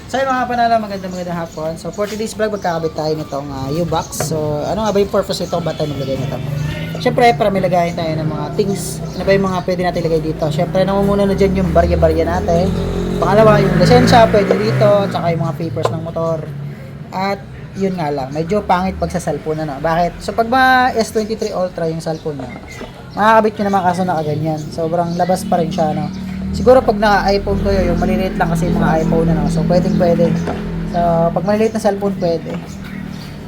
So yung mga panala, magandang hapon. So for today's vlog, magkakabit tayo nitong U-box. So ano nga ba yung purpose nito? Ba't tayo maglagay nito? Siyempre, para may lagayin tayo ng mga things. Ano ba yung mga pwede natin ilagay dito? Siyempre, nangunguna na dyan yung barya-barya natin. Pangalawa, yung lisensya, pwede dito. Tsaka yung mga papers ng motor. At yun nga lang, medyo pangit pag sa cellphone na. Bakit? So pag mga S23 Ultra yung cellphone na, makakabit nyo naman kaso nakaganyan. Sobrang labas pa rin siya, no? Siguro pag naka-iPhone ko yung maliliit lang kasi yung mga iPhone na, no? So pwede. So pag maliliit na cellphone pwede.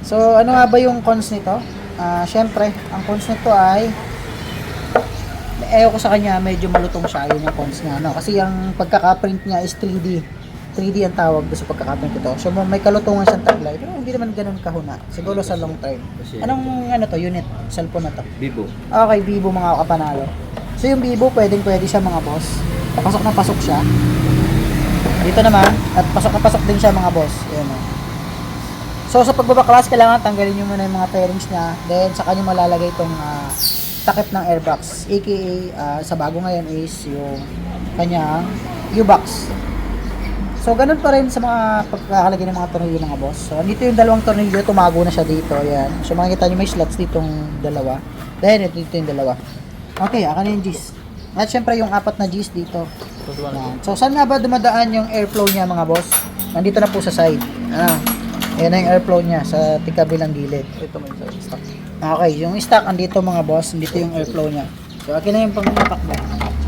So ano nga ba yung cons nito? Syempre, ang cons nito ay ko sa kanya, medyo malutong siya. Yun yung cons niya, no? Kasi yung pagkaka-print niya is 3D ang tawag doon sa pagkaka-print ito. So may kalutungan siyang taglay. Pero hindi naman ganun kahuna. Siguro sa long term. Anong ano to, unit? Cellphone na to? Vivo. Okay, Vivo mga kapanalo. So yung Vivo, pwede siya mga boss. Pasok na pasok siya. Dito naman, at pasok na pasok din siya mga boss. Ayan o. So sa pagbabaklas, kailangan tanggalin nyo muna yung mga pairings niya. Then sa kanya malalagay itong takip ng airbox. AKA sa bago ngayon is yung kanyang U-box. So ganun pa rin sa mga pagkakalagay ng mga tornilyo mga boss. So dito yung dalawang tornilyo, tumago na siya dito. Ayan. So makikita nyo may slots ditong dalawa. Then ito yung dalawa. Okay, akin na yung G's. At syempre yung apat na G's dito. Ayan. So saan nga ba dumadaan yung airflow niya mga boss? Nandito na po sa side. Ayan na yung airflow niya sa tigkabilang gilid. Ito may stock. Okay, yung stock andito mga boss, dito yung airflow niya. So akin na yung pangpatakbo.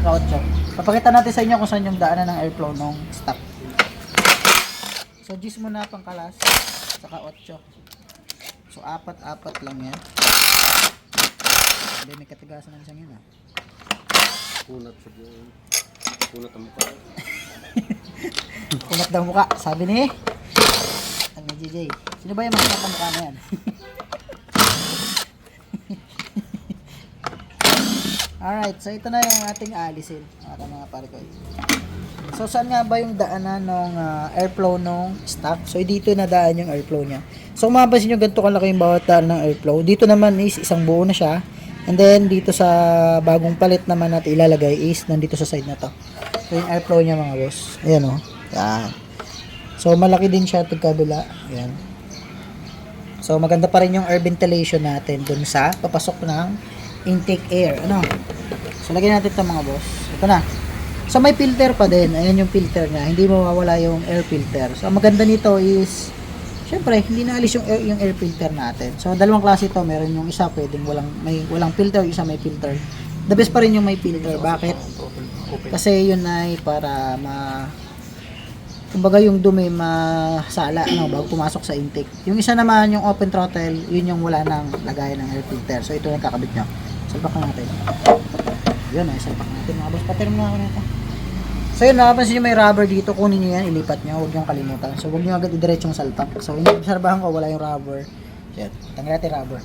Saka 8. Papakita natin sa inyo kung saan yung daanan ng airflow ng stock. So G's muna pangkalas, saka 8. So apat lang yan. Hindi may katigasan ng isang yun Kunat sa diyan. Kunat ang mukha. Kunat daw mukha, sabi ni ang JJ. Sino ba yung makunat ang mukha na yan? Alright, so ito na yung ating alisin. Mga pare ko. So saan nga ba yung daanan ng airflow ng stock? So dito na daan yung airflow niya. So kung mapapansin nyo, ganito kalaki yung bawat daan ng airflow. Dito naman is isang buo na siya. And then dito sa bagong palit naman natin ilalagay is nandito sa side na to. So yung airflow niya mga boss. Ayan o. Yan. So malaki din siya itong kabila. Ayan. So maganda pa rin yung air ventilation natin dun sa papasok ng intake air. Ano? So lagyan natin ito mga boss. Ito na. So may filter pa din. Ayan yung filter niya. Hindi mawawala yung air filter. So ang maganda nito is syempre, hindi naalis yung air filter natin. So, dalawang klase ito. Meron yung isa pwedeng walang filter, yung isa may filter. The best pa rin yung may filter. Bakit? Kasi yun ay para kumbaga yung dumi masala bago pumasok sa intake. Yung isa naman, yung open throttle, yun yung wala nang lagayan ng air filter. So, ito yung kakabit nyo. Salpak na natin. Yun ay, salpak natin mga boss. Patirm na ako nito. So yun, nakapansin nyo may rubber dito, kunin nyo yan, ilipat nyo, huwag nyo kalimutan. So huwag nyo agad idiretsong salpak. So inobserbahan ko, wala yung rubber. Yan, tanggal natin rubber.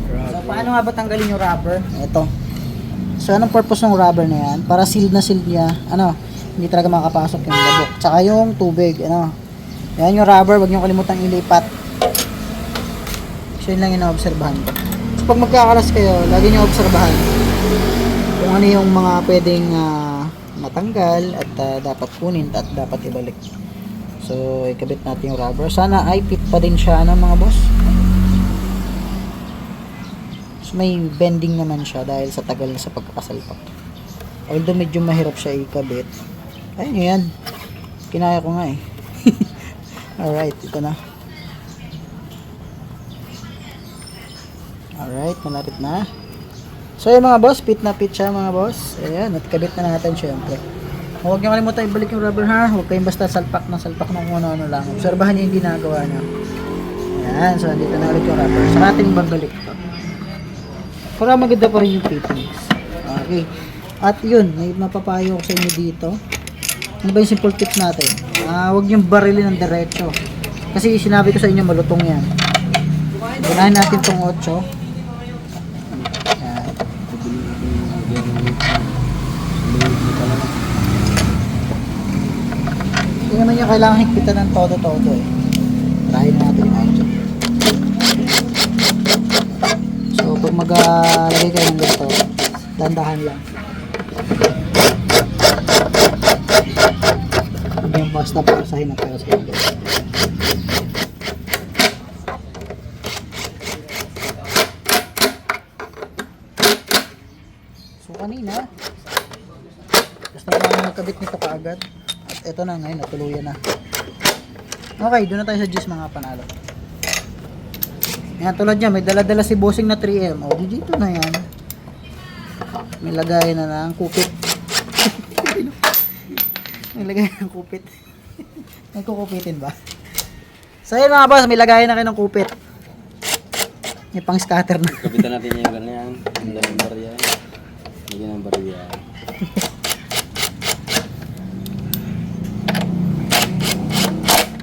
So paano nga ba tanggalin yung rubber? Ito. So anong purpose ng rubber na yan? Para sealed niya, hindi talaga makapasok yung labok. Tsaka yung tubig, yan yung rubber, huwag nyo kalimutan ilipat. So yun lang yung naobserbahan ko. So pag magkakalas kayo, lagi nyo obserbahan kung ano yung mga pwedeng matanggal at dapat kunin at dapat ibalik. So ikabit natin yung rubber. Sana ay fit pa din siya mga boss. So may bending naman siya dahil sa tagal na sa pagkakasalpak. Although medyo mahirap siya ikabit. Ayun yan. Kinaya ko nga eh. Alright, ito na. Alright, malapit na. So yung mga boss, fit na fit siya mga boss. Ayan, at kabit na natin syempre. Huwag nyo kalimutan ibalik yung rubber ha. Huwag kayong basta salpak ng kung ano-ano lang. Obserbahan nyo yung ginagawa nyo. Ayan, so dito na ulit yung rubber. Saka ating babalik ito. Para maganda pa rin yung fittings. Okay. At yun, may mapapayo ko sa inyo dito. Ano ba yung simple tips natin? Huwag nyo barilin ng diretso. Kasi sinabi ko sa inyo malutong yan. Gunahin natin itong 8. Hindi naman yung kailangan higpitan ng todo-todo eh. Try natin yung audio. So pag maglagay kayo ng ganito, dandahan lang. Basta pasahin na tayo sa inyo. So kanina, gusto ko lang magkabit nito kaagad. At ito na ngayon, natuluyan na. Okay, doon na tayo sa gis mga panalo. Yan, tulad niya, may dala-dala si bossing na 3M. O, dito na yan. May lagay na ng kupit. May lagay ng kupit. May kukupitin ba? So yun mga boss, may lagay na kayo ng kupit. May pang scatter na. Kapitan natin yung ganyan. Ang dalang barya. Lagyan ng barya.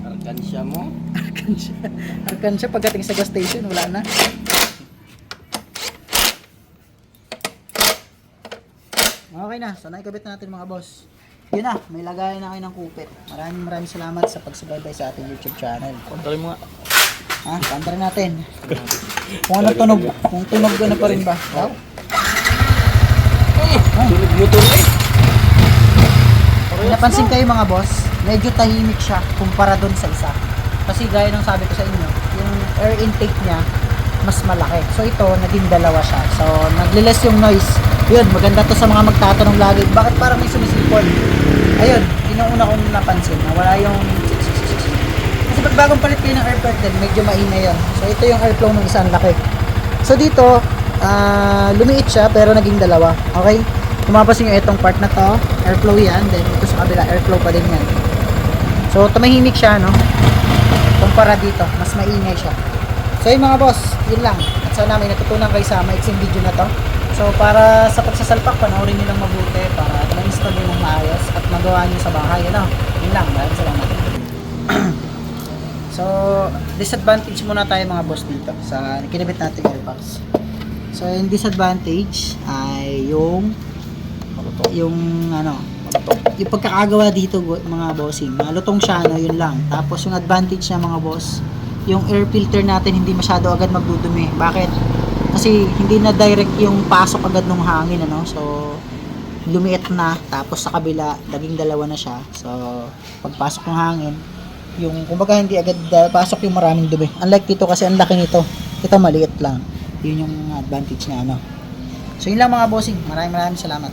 Arkansya mo? Arkansya. Arkansya pagdating sa gas station, wala na. Okay na, so naikabit na natin mga boss. Yun na, may lagay na kayo ng kupit. Maraming salamat sa pagsubaybay sa ating YouTube channel. Kontrolin mo nga. Ha, pantarin natin. Kung ano tunog, kung tunog na pa rin ba? Daw? Tunog motor eh. Kung napansin kayo mga boss, medyo tahimik siya kumpara doon sa isa. Kasi gaya ng sabi ko sa inyo, yung air intake niya mas malaki. So ito, naging dalawa siya. So nagliles yung noise. Yun, maganda to sa mga magtatanong lagi, bakit parang may sumisipol? Ayun, yun yung una kong napansin, na wala yung kasi pag bagong palit kayo ng air curtain, medyo maingay yan. So ito yung airflow ng isang laki. So dito, lumiit siya pero naging dalawa. Okay? Kung mapapansin nyo itong part na to, airflow yan. Then ito sa kabila, airflow pa din yan. So tumahimik siya, no? Kumpara dito, mas maingay siya. So yun mga boss, yun lang. At sana may natutunan kayo sa maiksing video na to. So para sa pagsasalpak, panoorin nyo lang mabuti para ma-install nyo ng maayos at magawa nyo sa bahay. Ano? Yun lang, maraming salamat. So, disadvantage muna tayo mga boss dito sa kinabit natin airbox. So, yung disadvantage ay yung ano, yung pagkakagawa dito mga bossing. Malutong siya, no, yun lang. Tapos yung advantage niya mga boss, yung air filter natin hindi masyado agad magdudumi. Bakit? Kasi hindi na direct yung pasok agad ng hangin, ano. So, lumiit na, tapos sa kabila, naging dalawa na siya. So, pagpasok ng hangin, yung kumbaga hindi agad pasok yung maraming dumi. Unlike dito kasi ang laki nito. Ito maliit lang. Yun yung advantage niya, ano. So, yun lang mga bossing. Maraming salamat.